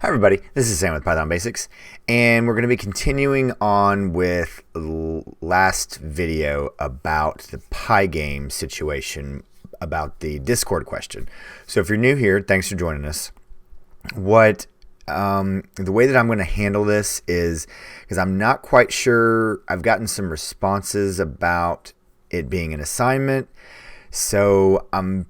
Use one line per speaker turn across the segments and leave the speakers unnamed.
Hi everybody, this is Sam with Python Basics, and we're going to be continuing on with last video about the Pygame situation, about the Discord question. So if you're new here, thanks for joining us. The way that I'm going to handle this is, because I'm not quite sure, I've gotten some responses about it being an assignment, so I'm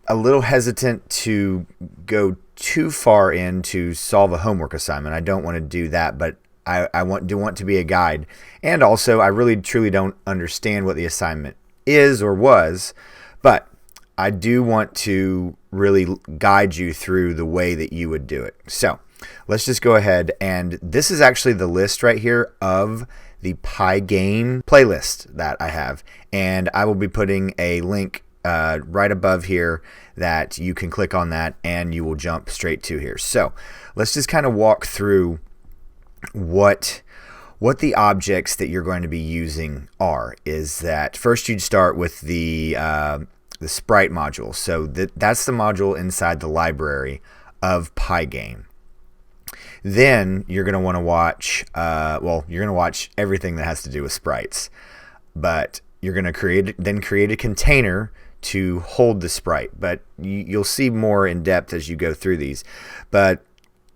a little hesitant to go too far in to solve a homework assignment. I don't want to do that, but I want to be a guide. And also, I really truly don't understand what the assignment is or was, but I do want to really guide you through the way that you would do it. So let's just go ahead, and this is actually the list right here of the Pygame playlist that I have, and I will be putting a link right above here that you can click on that and you will jump straight to here. So let's just kind of walk through what the objects that you're going to be using are. Is that first you'd start with the Sprite module. So that's the module inside the library of Pygame. Then you're going to want to watch, you're going to watch everything that has to do with sprites, but you're going to create a container to hold the sprite, but you'll see more in depth as you go through these. But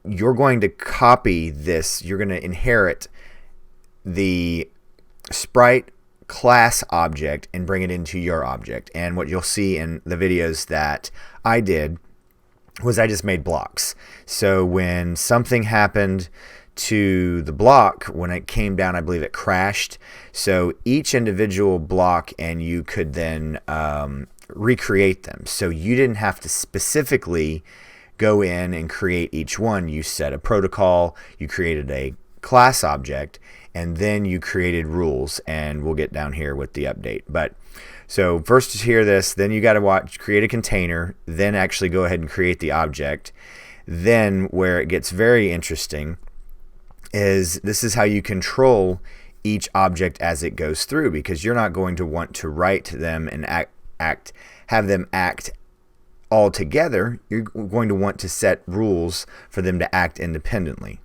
you're going to copy this, you're going to inherit the sprite class object and bring it into your object. And what you'll see in the videos that I did was I just made blocks. So when something happened to the block, when it came down, I believe it crashed. So each individual block, and you could then recreate them. So you didn't have to specifically go in and create each one. You set a protocol, you created a class object, and then you created rules, and we'll get down here with the update. But so first to hear this, then you got to create a container, then actually go ahead and create the object. Then where it gets very interesting is this is how you control each object as it goes through, because you're not going to want to write them and have them act all together. You're going to want to set rules for them to act independently.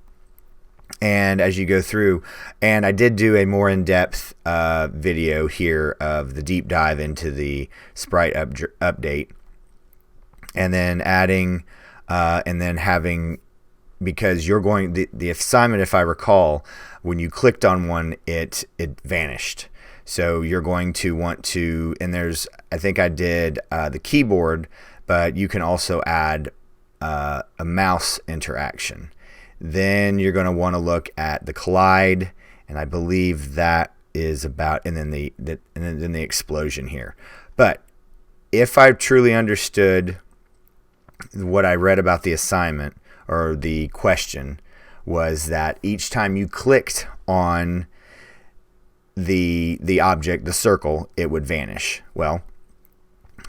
And as you go through, and I did do a more in-depth video here of the deep dive into the Sprite update, and then adding and then having, because you're going, the assignment, if I recall, when you clicked on one, it vanished. So you're going to want to, and I think I did the keyboard, but you can also add a mouse interaction. Then you're going to want to look at the collide, and I believe that is about, and then the explosion here. But if I truly understood what I read about the assignment or the question, was that each time you clicked on the object, the circle, it would vanish. Well,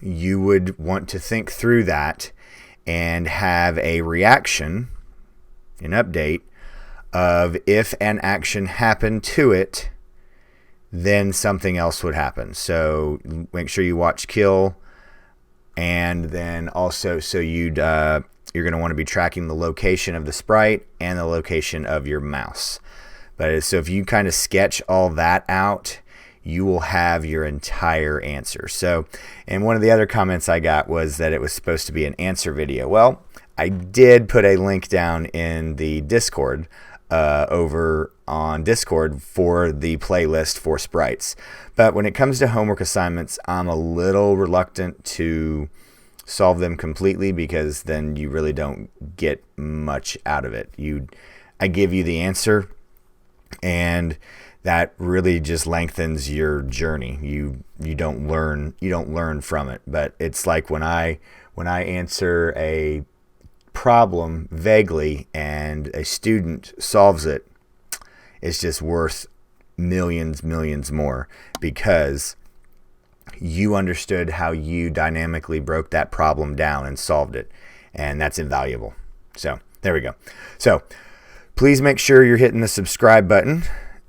you would want to think through that and have a reaction, an update of, if an action happened to it, then something else would happen. So make sure you watch kill, and then also, so you're going to want to be tracking the location of the sprite and the location of your mouse. But so if you kind of sketch all that out, you will have your entire answer. So, and one of the other comments I got was that it was supposed to be an answer video. Well, I did put a link down in the Discord, over on Discord, for the playlist for sprites. But when it comes to homework assignments, I'm a little reluctant to solve them completely, because then you really don't get much out of it. I give you the answer, and that really just lengthens your journey. You don't learn from it. But it's like when I answer a problem vaguely and a student solves it, it's just worth millions more, because you understood how you dynamically broke that problem down and solved it, and that's invaluable. So there we go. So please make sure you're hitting the subscribe button,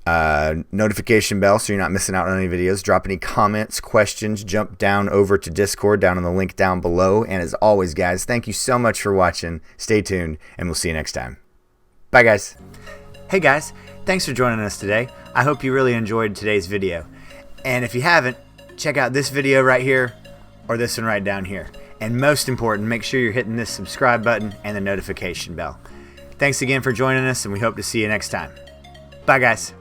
notification bell, so you're not missing out on any videos. Drop any comments, questions, jump down over to Discord down in the link down below. And as always, guys, thank you so much for watching. Stay tuned, and we'll see you next time. Bye, guys. Hey, guys. Thanks for joining us today. I hope you really enjoyed today's video. And if you haven't, check out this video right here or this one right down here. And most important, make sure you're hitting this subscribe button and the notification bell. Thanks again for joining us, and we hope to see you next time. Bye, guys.